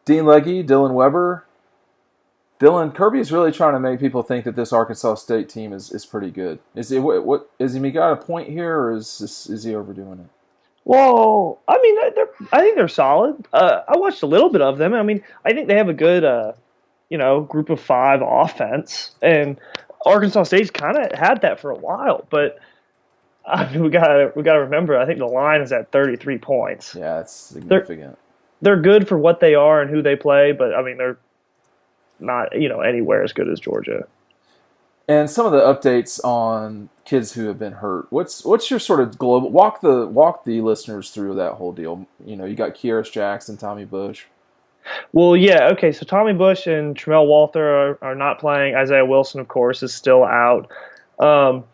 Dean Legge, Dylan Webber. Dylan Kirby is really trying to make people think that this Arkansas State team is pretty good. Is he what is he got a point here, or is he overdoing it? Well, I mean, I think they're solid. I watched a little bit of them. I mean, I think they have a good, group of five offense, and Arkansas State's kind of had that for a while. But I mean, we gotta remember. I think the line is at 33 points. Yeah, it's They're significant. they're good for what they are and who they play, but I mean, they're not anywhere as good as Georgia. And some of the updates on kids who have been hurt. What's your sort of global walk the listeners through that whole deal? You got Kyrus Jackson, Tommy Bush. Well, yeah, okay. So Tommy Bush and Tramel Walter are not playing. Isaiah Wilson, of course, is still out. Um,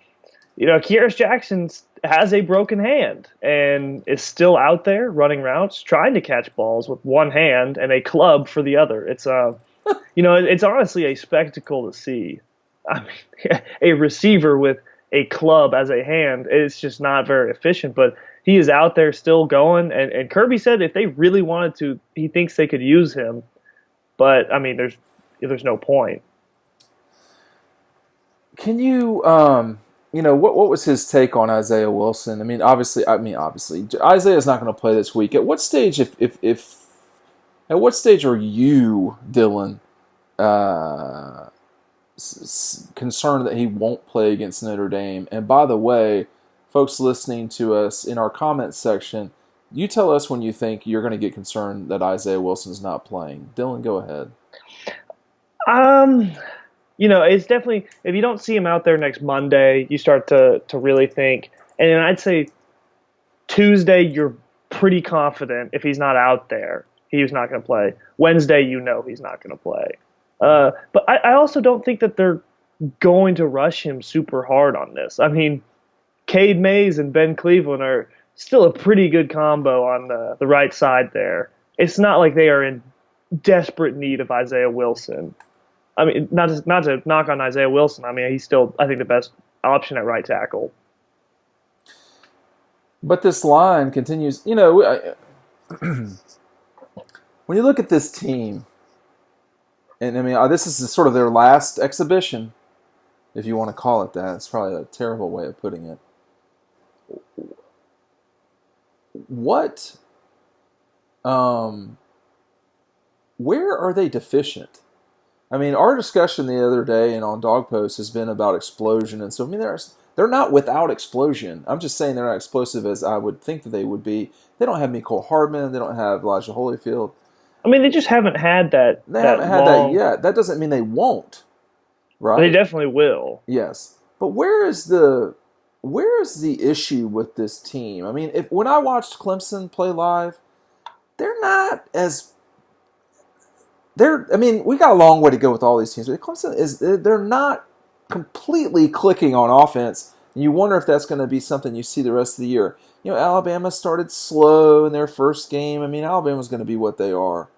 Kyrus Jackson has a broken hand and is still out there running routes, trying to catch balls with one hand and a club for the other. It's honestly a spectacle to see. I mean, a receiver with a club as a hand is just not very efficient, but he is out there still going. And Kirby said if they really wanted to, he thinks they could use him. But I mean, there's no point. Can you what was his take on Isaiah Wilson? Obviously Isaiah's not going to play this week. At what stage if at what stage are you, Dylan, concerned that he won't play against Notre Dame? And by the way, folks listening to us in our comments section, you tell us when you think you're going to get concerned that Isaiah Wilson's not playing. Dylan, go ahead. Um, it's definitely if you don't see him out there next Monday, you start to really think. And I'd say Tuesday, you're pretty confident if he's not out there, he's not going to play. Wednesday, he's not going to play. But I also don't think that they're going to rush him super hard on this. I mean, Cade Mays and Ben Cleveland are still a pretty good combo on the right side there. It's not like they are in desperate need of Isaiah Wilson. I mean, not to knock on Isaiah Wilson. I mean, he's still, I think, the best option at right tackle. But this line continues. When you look at this team, and I mean, this is sort of their last exhibition, if you want to call it that. It's probably a terrible way of putting it. What, where are they deficient? I mean, our discussion the other day and on Dog Post has been about explosion, and so I mean, they're not without explosion. I'm just saying they're not explosive as I would think that they would be. They don't have Mecole Hardman. They don't have Elijah Holyfield. I mean, they just haven't had that. They haven't had that yet. That doesn't mean they won't, right? They definitely will. Yes, but where is the issue with this team? I mean, when I watched Clemson play live, they're not as I mean, we got a long way to go with all these teams, but Clemson they're not completely clicking on offense. And you wonder if that's going to be something you see the rest of the year. Alabama started slow in their first game. I mean, Alabama's going to be what they are.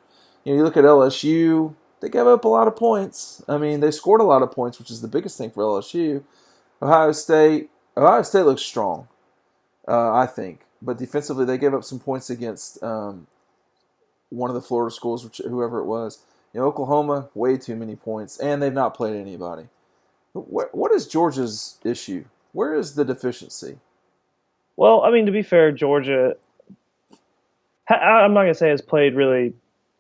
You look at LSU, they gave up a lot of points. I mean, they scored a lot of points, which is the biggest thing for LSU. Ohio State looks strong, I think. But defensively, they gave up some points against one of the Florida schools, whoever it was. Oklahoma, way too many points, and they've not played anybody. What is Georgia's issue? Where is the deficiency? Well, I mean, to be fair, Georgia, I'm not going to say has played really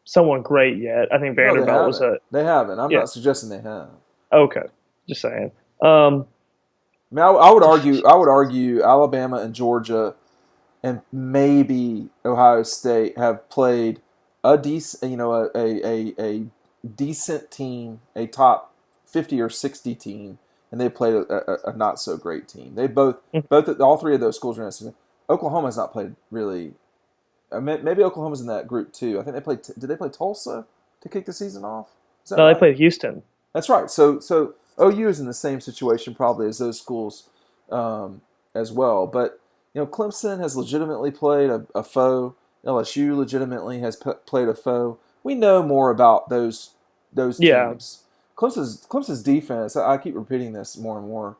someone great yet. I think Vanderbilt was a... They haven't. I'm not suggesting they have. Okay. Just saying. I mean, I would argue Alabama and Georgia and maybe Ohio State have played a decent, a decent team, a top 50 or 60 team, and they played a not so great team. They all three of those schools are in it. Oklahoma has not played really. Maybe Oklahoma's in that group too. I think they played. Did they play Tulsa to kick the season off? No, right? They played Houston. That's right. So OU is in the same situation probably as those schools as well. But Clemson has legitimately played a foe. LSU legitimately has played a foe. We know more about those teams. Yeah. Clemson's defense, I keep repeating this more and more.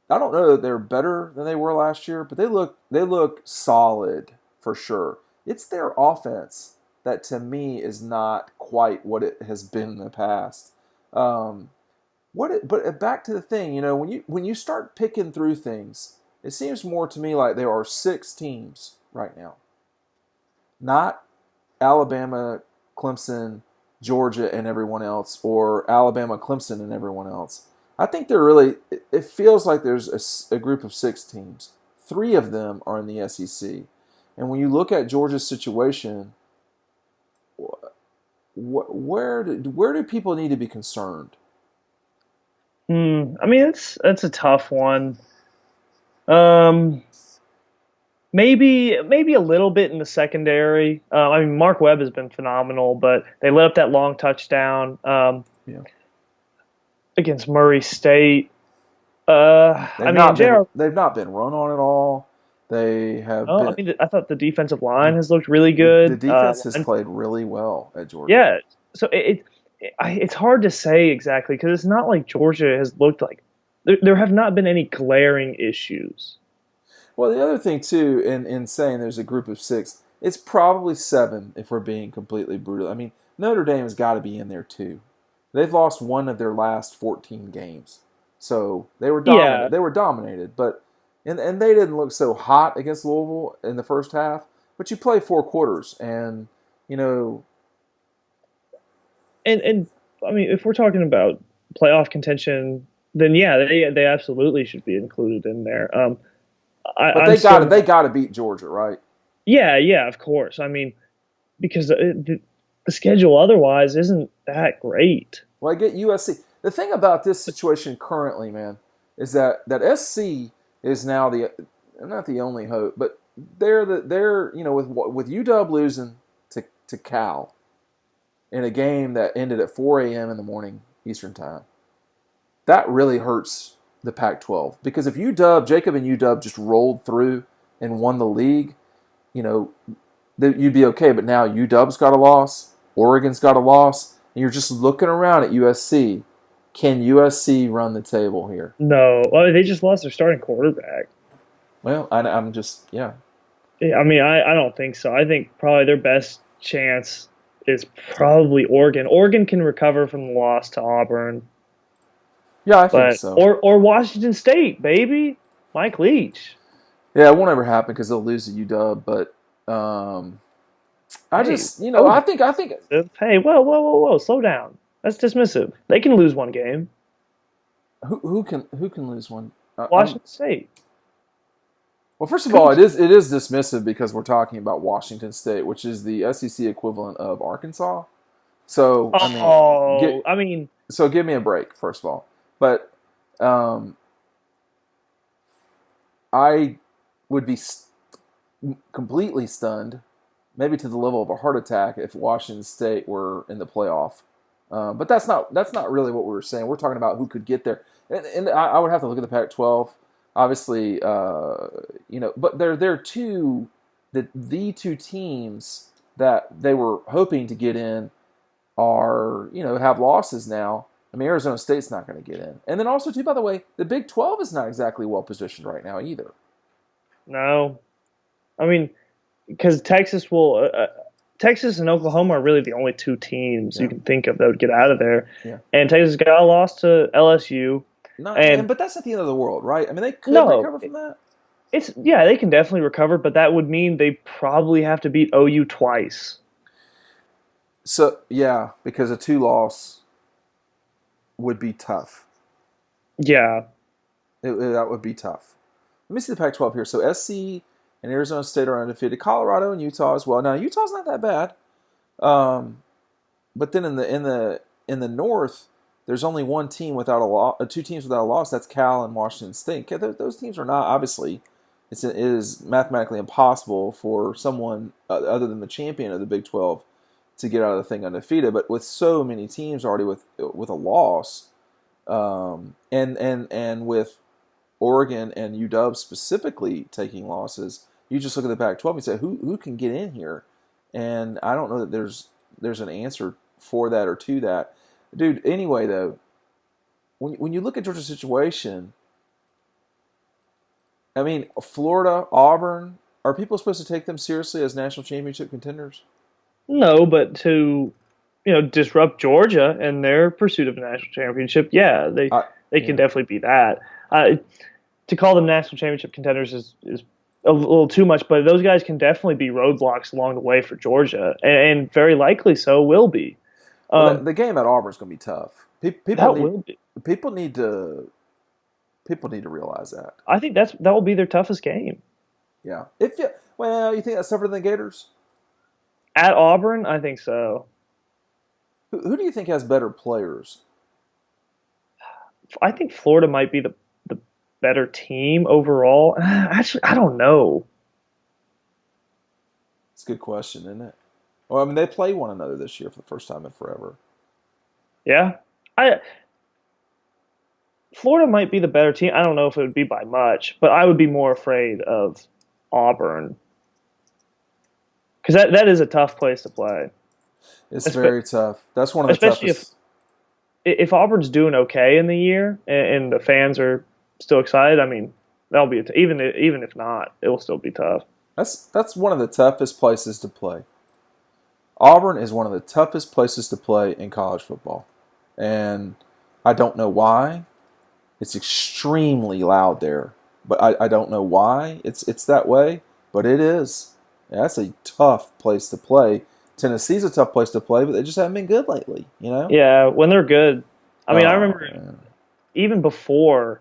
I don't know that they're better than they were last year, but they look solid for sure. It's their offense that to me is not quite what it has been in the past. Um, but back to the thing, when you start picking through things, it seems more to me like there are 6 teams right now, not Alabama, Clemson, Georgia, and everyone else, or Alabama, Clemson, and everyone else. I think they're really. It feels like there's a group of 6 teams. 3 of them are in the SEC, and when you look at Georgia's situation, where do people need to be concerned? I mean, that's a tough one. Um, maybe a little bit in the secondary. I mean, Mark Webb has been phenomenal, but they let up that long touchdown Yeah. against Murray State. They've I mean, not been JR. they've not been run on at all. They have Oh, I been mean, I thought the defensive line has looked really the good. defense has played really well at Georgia. Yeah, so it's hard to say exactly because it's not like Georgia has looked like there have not been any glaring issues. Well, the other thing too, in saying there's a group of 6, it's probably 7 if we're being completely brutal. I mean, Notre Dame has got to be in there too. They've lost one of their last 14 games, so they were Yeah, dominant. They were dominated, but and they didn't look so hot against Louisville in the first half. But you play 4 quarters, and you know, and I mean, if we're talking about playoff contention, then yeah, they absolutely should be included in there. but I'm still they not. got to beat Georgia, right? Yeah, yeah, of course. I mean, because the schedule otherwise isn't that great. Well, I get USC. The thing about this situation currently, man, is that SC is now not the only hope, but they're with UW losing to Cal in a game that ended at 4 a.m. in the morning Eastern time. That really hurts the Pac-12 because if Jacob and UW just rolled through and won the league, you know, you'd be okay. But now UW's got a loss, Oregon's got a loss, and you're just looking around at USC. Can USC run the table here? No, well, they just lost their starting quarterback. Well, I'm just, yeah. Yeah, I mean, I don't think so. I think probably their best chance is probably Oregon. Oregon can recover from the loss to Auburn, Yeah, I think but so. or Washington State, baby, Mike Leach. Yeah, it won't ever happen because they'll lose to UW. But I Hey, just, oh, I think hey, whoa, slow down. That's dismissive. They can lose one game. who can lose one? I'm Washington State. Well, first of all, Couldn't. it is dismissive because we're talking about Washington State, which is the SEC equivalent of Arkansas. So I mean, Oh, I mean, give me a break, first of all. But um, I would be completely stunned, maybe to the level of a heart attack, if Washington State were in the playoff. But that's not really what we were saying. We're talking about who could get there, and I would have to look at the Pac-12. Obviously, but they're the 2 teams that they were hoping to get in are have losses now. I mean, Arizona State's not going to get in, and then also too, by the way, the Big 12 is not exactly well positioned right now either. no. I mean, because Texas and Oklahoma are really the only 2 teams Yeah, you can think of that would get out of there. yeah. And Texas got a loss to LSU. And But that's not the end of the world, right? I mean, they could no, recover from that. it's yeah, they can definitely recover, but that would mean they probably have to beat OU twice. So yeah, because a 2 loss would be tough. Yeah. That would be tough. Let me see the Pac-12 here. So SC and Arizona State are undefeated. Colorado and Utah as well. Now Utah's not that bad, but then in the North, there's only one team without a loss, 2 teams without a loss. That's Cal and Washington State. Okay, those teams are not obviously. It is mathematically impossible for someone other than the champion of the Big 12 to get out of the thing undefeated. But with so many teams already with a loss, and with Oregon and UW specifically taking losses, you just look at the Pac-12 and say who can get in here, and I don't know that there's an answer for that or to that, dude. Anyway, though, when you look at Georgia's situation, I mean, Florida, Auburn, are people supposed to take them seriously as national championship contenders? No, but to disrupt Georgia and their pursuit of a national championship, yeah, I, they can yeah. definitely be that. Uh, to call them national championship contenders is a little too much, but those guys can definitely be roadblocks along the way for Georgia, and very likely so will be. Well, Um, the game at Auburn is going to be tough. that will be. People need to people need to realize that. I think that will be their toughest game Yeah. You think that's tougher than the Gators? at Auburn. I think so. Who do you think has better players? I think Florida might be the better team overall. Actually, I don't know. It's a good question, isn't it? Well, I mean, they play one another this year for the first time in forever. Yeah, I Florida might be the better team. I don't know if it would be by much, but I would be more afraid of Auburn because that is a tough place to play, It's very tough. That's one of the especially toughest. if Auburn's doing okay in the year and the fans are still excited. I mean, that'll be even if not, it will still be tough. That's one of the toughest places to play. Auburn is one of the toughest places to play in college football, and I don't know why. It's extremely loud there, but I don't know why it's that way, but it is. Yeah, that's a tough place to play. Tennessee's a tough place to play, but they just haven't been good lately. You know? Yeah, when they're good. I mean, I Oh remember man, even before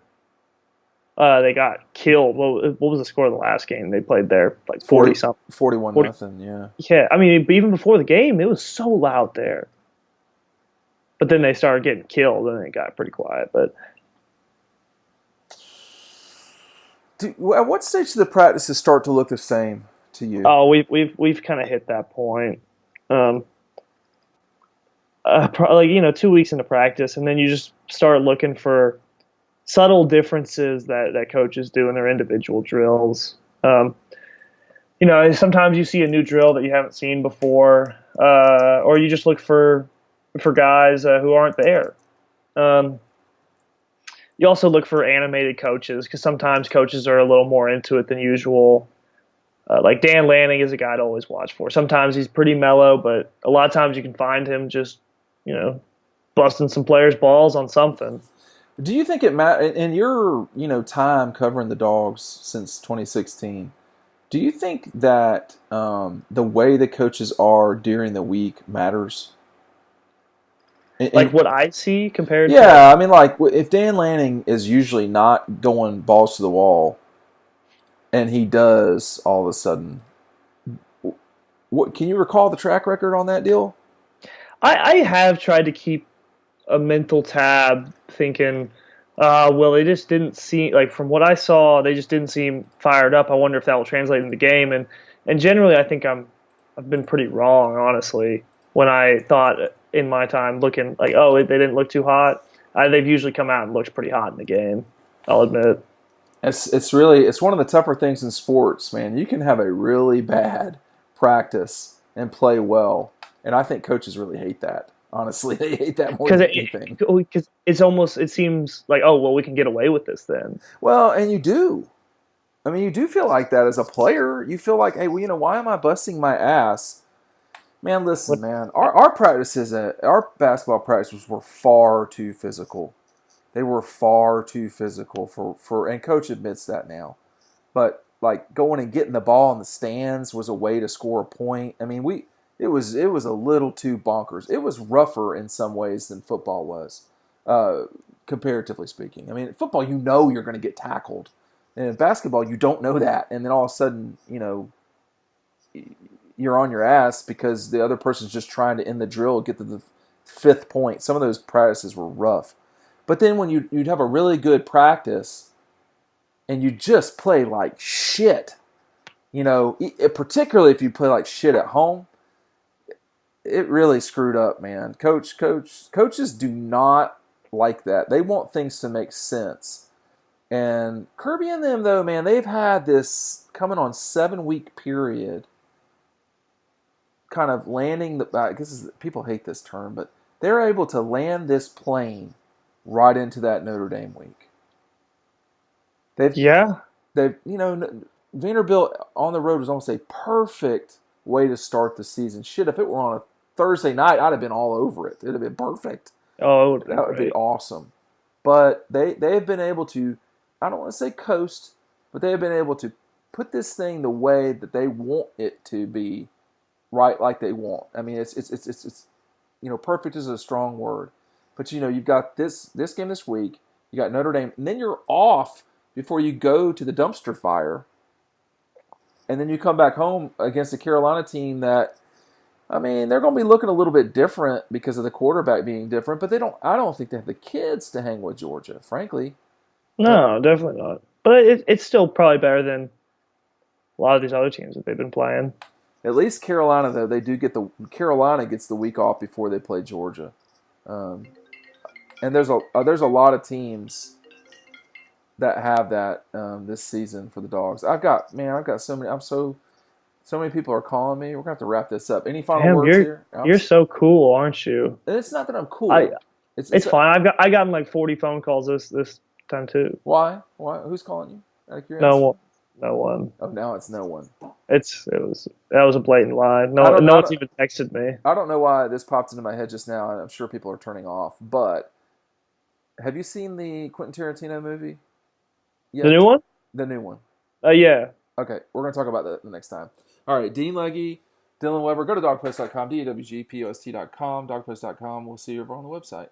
they got killed. What was the score of the last game they played there? Like 40 40, something. 41 40. nothing. Yeah. Yeah, I mean, even before the game, it was so loud there. But then they started getting killed, and it got pretty quiet. But At what stage do the practices start to look the same to you? oh, we've kind of hit that point. Um, like 2 weeks into practice, and then you just start looking for subtle differences that coaches do in their individual drills. Sometimes you see a new drill that you haven't seen before, or you just look for guys who aren't there. Um, you also look for animated coaches because sometimes coaches are a little more into it than usual. Like Dan Lanning is a guy to always watch for. Sometimes he's pretty mellow, but a lot of times you can find him just, you know, busting some players' balls on something. Do you think it matters in your time covering the Dogs since 2016? Do you think that the way the coaches are during the week matters? Like And what I see compared to, yeah, I mean, like if Dan Lanning is usually not going balls to the wall, and he does all of a sudden, what can you recall the track record on that deal? I have tried to keep a mental tab thinking, well, they just didn't seem like from what I saw, they just didn't seem fired up. I wonder if that will translate in the game. And generally, I think I've been pretty wrong, honestly. When I thought in my time looking like, oh, they didn't look too hot, they've usually come out and looked pretty hot in the game. I'll admit. It's one of the tougher things in sports, man. You can have a really bad practice and play well, and I think coaches really hate that. Honestly, they hate that more Because than anything. it seems like, oh, well, we can get away with this then. Well, and you do. I mean, you do feel like that as a player. You feel like, hey, well, why am I busting my ass? Man, listen, What? man. Our practices, our basketball practices were far too physical. They were far too physical and coach admits that now. But like going and getting the ball in the stands was a way to score a point. I mean, it was a little too bonkers. It was rougher in some ways than football was, uh, comparatively speaking. I mean, football, you're going to get tackled, and in basketball, you don't know that, and then all of a sudden, you're on your ass because the other person's just trying to end the drill, get to the fifth point. Some of those practices were rough, but then when you'd have a really good practice and you just play like shit, particularly if you play like shit at home, it really screwed up, man. Coaches do not like that. They want things to make sense. And Kirby and them, though, man, they've had this coming on 7-week period, kind of landing the. I guess people hate this term, but they're able to land this plane right into that Notre Dame week. They've Yeah, they've Vanderbilt on the road was almost a perfect way to start the season. Shit, if it were on a Thursday night, I'd have been all over it. It'd have been perfect. Oh, That would be awesome. But they have been able to, I don't want to say coast, but they have been able to put this thing the way that they want it to be, right like they want. I mean, it's perfect is a strong word. But, you've got this game this week. You got Notre Dame. And then you're off before you go to the dumpster fire. And then you come back home against a Carolina team that, I mean, they're going to be looking a little bit different because of the quarterback being different. But I don't think they have the kids to hang with Georgia, frankly. No, definitely not. But it's still probably better than a lot of these other teams that they've been playing. At least Carolina, though, Carolina gets the week off before they play Georgia. And there's a lot of teams that have that this season for the Dogs. I've got so many. So many people are calling me. We're gonna have to wrap this up. Any final words here? You're so cool, aren't you? And it's not that I'm cool. It's fine. I gotten like 40 phone calls this time too. Why? Who's calling you? Out of curiosity? No one. Oh, now it's no one. That was a blatant lie. No one's even texted me. I don't know why this popped into my head just now, and I'm sure people are turning off. But have you seen the Quentin Tarantino movie? Yeah. The new one? The new one. Yeah. Okay, we're going to talk about that the next time. All right, Dean Legge, Dylan Webber. Go to dogpost.com, dawgpost.com, dogpost.com. We'll see you over on the website.